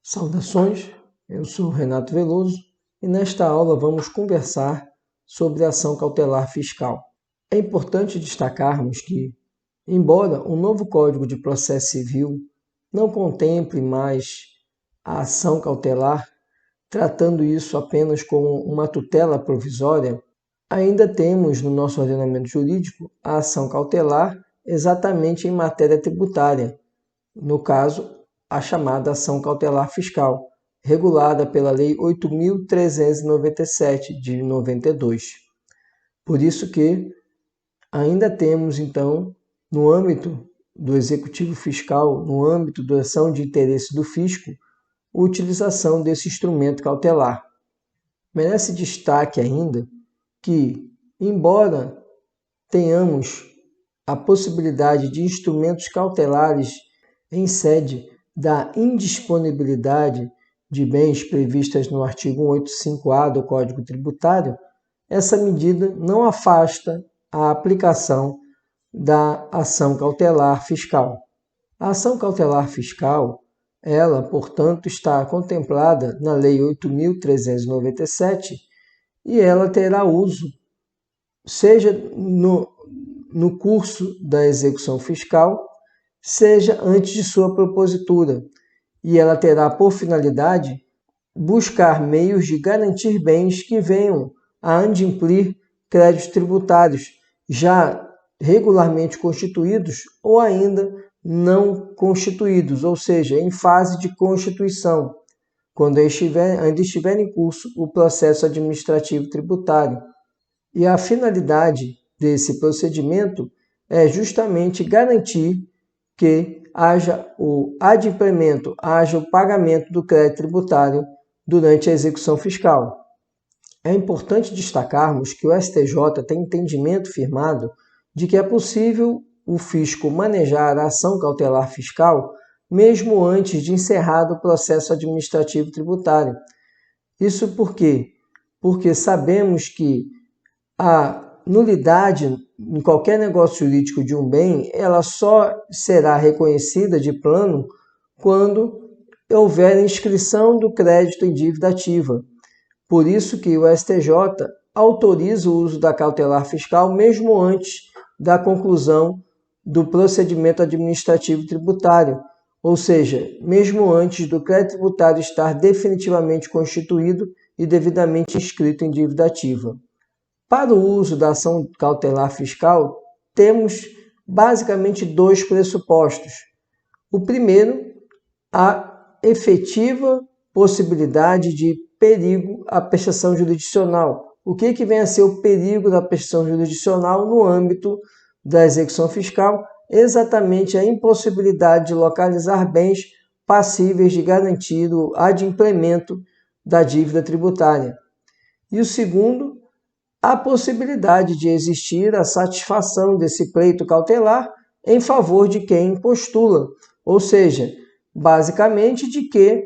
Saudações, eu sou Renato Veloso e nesta aula vamos conversar sobre a ação cautelar fiscal. É importante destacarmos que, embora o novo Código de Processo Civil não contemple mais a ação cautelar, tratando isso apenas como uma tutela provisória, ainda temos no nosso ordenamento jurídico a ação cautelar exatamente em matéria tributária, no caso, a chamada ação cautelar fiscal, regulada pela Lei 8.397 de 92. Por isso que ainda temos, então, no âmbito do Executivo Fiscal, no âmbito da ação de interesse do fisco, a utilização desse instrumento cautelar. Merece destaque ainda que, embora tenhamos a possibilidade de instrumentos cautelares em sede da indisponibilidade de bens previstas no artigo 185-A do Código Tributário, essa medida não afasta a aplicação da ação cautelar fiscal. A ação cautelar fiscal, ela, portanto, está contemplada na Lei 8.397 e ela terá uso, seja no curso da execução fiscal, seja antes de sua propositura, e ela terá por finalidade buscar meios de garantir bens que venham a adimplir créditos tributários já regularmente constituídos ou ainda não constituídos, ou seja, em fase de constituição, quando ainda estiver em curso o processo administrativo tributário. E a finalidade desse procedimento é justamente garantir que haja o adimplemento, haja o pagamento do crédito tributário durante a execução fiscal. É importante destacarmos que o STJ tem entendimento firmado de que é possível o fisco manejar a ação cautelar fiscal mesmo antes de encerrado o processo administrativo tributário. Isso por quê? Porque sabemos que a nulidade em qualquer negócio jurídico de um bem, ela só será reconhecida de plano quando houver inscrição do crédito em dívida ativa. Por isso que o STJ autoriza o uso da cautelar fiscal mesmo antes da conclusão do procedimento administrativo tributário, ou seja, mesmo antes do crédito tributário estar definitivamente constituído e devidamente inscrito em dívida ativa. Para o uso da ação cautelar fiscal, temos basicamente dois pressupostos. O primeiro, a efetiva possibilidade de perigo à prestação jurisdicional. O que vem a ser o perigo da prestação jurisdicional no âmbito da execução fiscal? Exatamente a impossibilidade de localizar bens passíveis de garantir o adimplemento da dívida tributária. E o segundo, a possibilidade de existir a satisfação desse pleito cautelar em favor de quem postula, ou seja, basicamente de que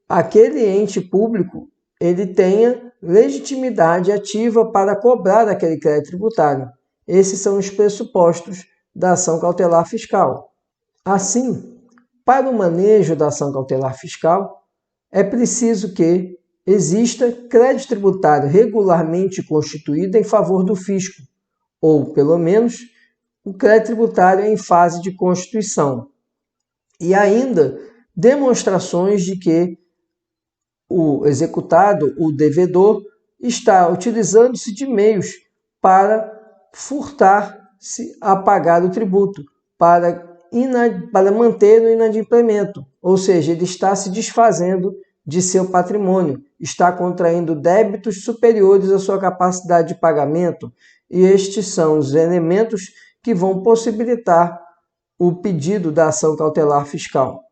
aquele ente público ele tenha legitimidade ativa para cobrar aquele crédito tributário. Esses são os pressupostos da ação cautelar fiscal. Assim, para o manejo da ação cautelar fiscal, é preciso que exista crédito tributário regularmente constituído em favor do fisco, ou, pelo menos, o crédito tributário em fase de constituição. E ainda demonstrações de que o executado, o devedor, está utilizando-se de meios para furtar-se a pagar o tributo, para manter o inadimplemento, ou seja, ele está se desfazendo de seu patrimônio, está contraindo débitos superiores à sua capacidade de pagamento, e estes são os elementos que vão possibilitar o pedido da ação cautelar fiscal.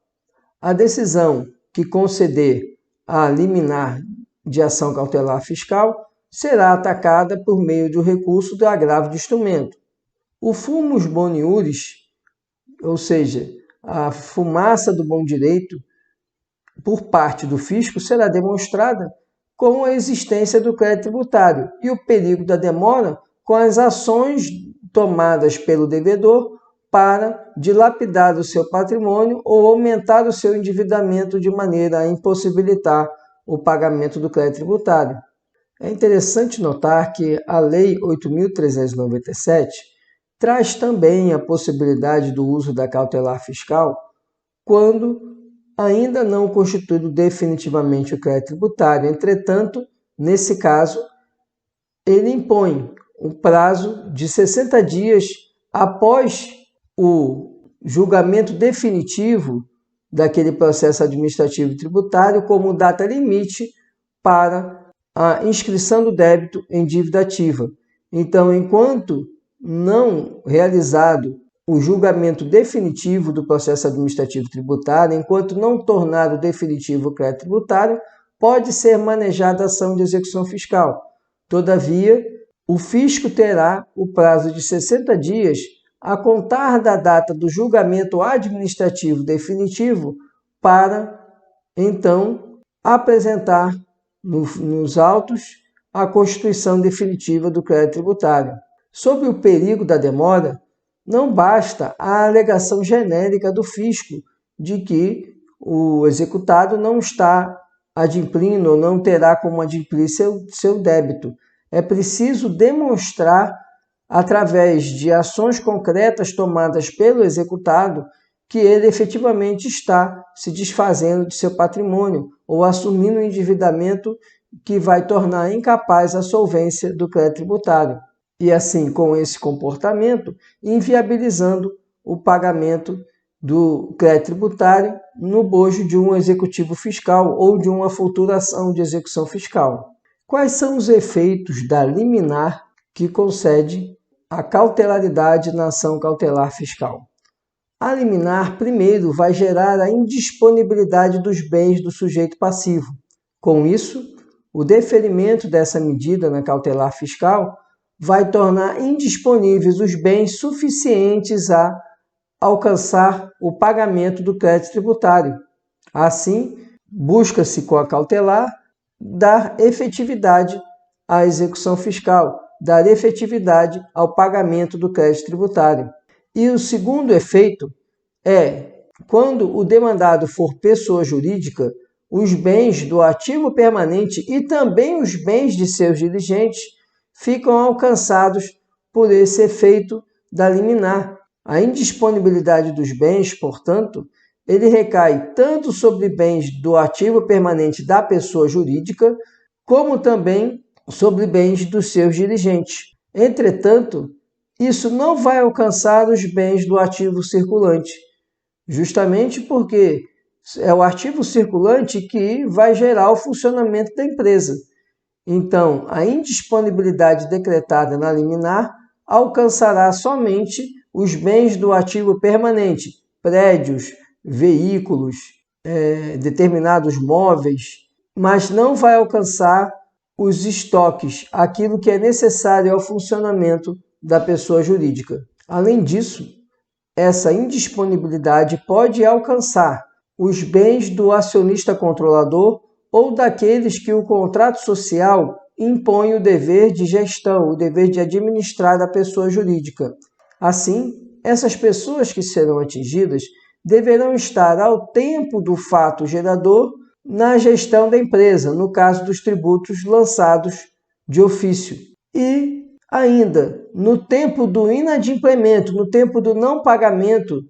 A decisão que conceder a liminar de ação cautelar fiscal será atacada por meio do recurso do agravo de instrumento. O fumus boni iuris, ou seja, a fumaça do bom direito, por parte do fisco, será demonstrada com a existência do crédito tributário e o perigo da demora com as ações tomadas pelo devedor para dilapidar o seu patrimônio ou aumentar o seu endividamento de maneira a impossibilitar o pagamento do crédito tributário. É interessante notar que a Lei 8.397 traz também a possibilidade do uso da cautelar fiscal quando ainda não constituído definitivamente o crédito tributário. Entretanto, nesse caso, ele impõe um prazo de 60 dias após o julgamento definitivo daquele processo administrativo tributário como data limite para a inscrição do débito em dívida ativa. Então, enquanto não realizado o julgamento definitivo do processo administrativo tributário, enquanto não tornado definitivo o crédito tributário, pode ser manejada a ação de execução fiscal. Todavia, o fisco terá o prazo de 60 dias a contar da data do julgamento administrativo definitivo para, então, apresentar nos autos a constituição definitiva do crédito tributário. Sobre o perigo da demora, não basta a alegação genérica do fisco de que o executado não está adimplindo ou não terá como adimplir seu débito. É preciso demonstrar, através de ações concretas tomadas pelo executado, que ele efetivamente está se desfazendo de seu patrimônio ou assumindo um endividamento que vai tornar incapaz a solvência do crédito tributário. E assim, com esse comportamento, inviabilizando o pagamento do crédito tributário no bojo de um executivo fiscal ou de uma futura ação de execução fiscal. Quais são os efeitos da liminar que concede a cautelaridade na ação cautelar fiscal? A liminar, primeiro, vai gerar a indisponibilidade dos bens do sujeito passivo. Com isso, o deferimento dessa medida na cautelar fiscal vai tornar indisponíveis os bens suficientes a alcançar o pagamento do crédito tributário. Assim, busca-se com a cautelar dar efetividade à execução fiscal, dar efetividade ao pagamento do crédito tributário. E o segundo efeito é, quando o demandado for pessoa jurídica, os bens do ativo permanente e também os bens de seus dirigentes ficam alcançados por esse efeito da liminar. A indisponibilidade dos bens, portanto, ele recai tanto sobre bens do ativo permanente da pessoa jurídica, como também sobre bens dos seus dirigentes. Entretanto, isso não vai alcançar os bens do ativo circulante, justamente porque é o ativo circulante que vai gerar o funcionamento da empresa. Então, a indisponibilidade decretada na liminar alcançará somente os bens do ativo permanente, prédios, veículos, determinados móveis, mas não vai alcançar os estoques, aquilo que é necessário ao funcionamento da pessoa jurídica. Além disso, essa indisponibilidade pode alcançar os bens do acionista controlador ou daqueles que o contrato social impõe o dever de gestão, o dever de administrar a pessoa jurídica. Assim, essas pessoas que serão atingidas deverão estar ao tempo do fato gerador na gestão da empresa, no caso dos tributos lançados de ofício. E ainda, no tempo do inadimplemento, no tempo do não pagamento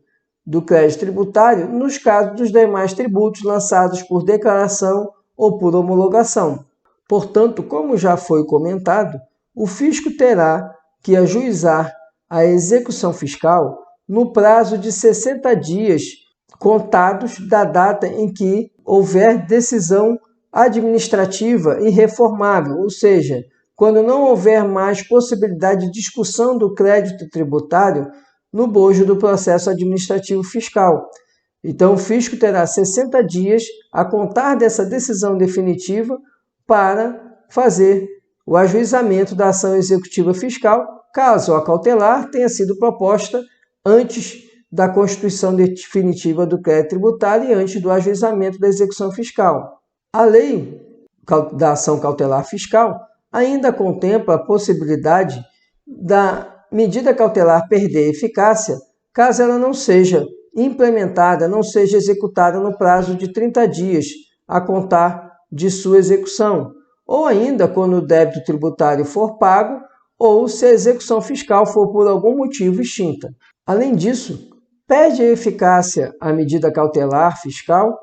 do crédito tributário, nos casos dos demais tributos lançados por declaração ou por homologação. Portanto, como já foi comentado, o fisco terá que ajuizar a execução fiscal no prazo de 60 dias contados da data em que houver decisão administrativa irreformável, ou seja, quando não houver mais possibilidade de discussão do crédito tributário no bojo do processo administrativo fiscal. Então, o fisco terá 60 dias a contar dessa decisão definitiva para fazer o ajuizamento da ação executiva fiscal, caso a cautelar tenha sido proposta antes da constituição definitiva do crédito tributário e antes do ajuizamento da execução fiscal. A lei da ação cautelar fiscal ainda contempla a possibilidade da medida cautelar perder eficácia caso ela não seja implementada, não seja executada no prazo de 30 dias a contar de sua execução, ou ainda quando o débito tributário for pago ou se a execução fiscal for por algum motivo extinta. Além disso, perde a eficácia a medida cautelar fiscal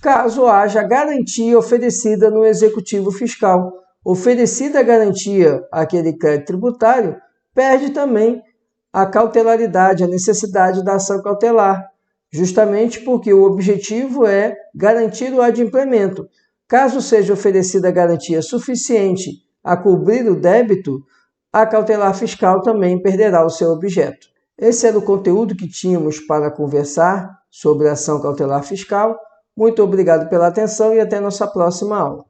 caso haja garantia oferecida no executivo fiscal. Oferecida a garantia àquele crédito tributário, perde também a cautelaridade, a necessidade da ação cautelar, justamente porque o objetivo é garantir o adimplemento. Caso seja oferecida garantia suficiente a cobrir o débito, a cautelar fiscal também perderá o seu objeto. Esse era o conteúdo que tínhamos para conversar sobre a ação cautelar fiscal. Muito obrigado pela atenção e até nossa próxima aula.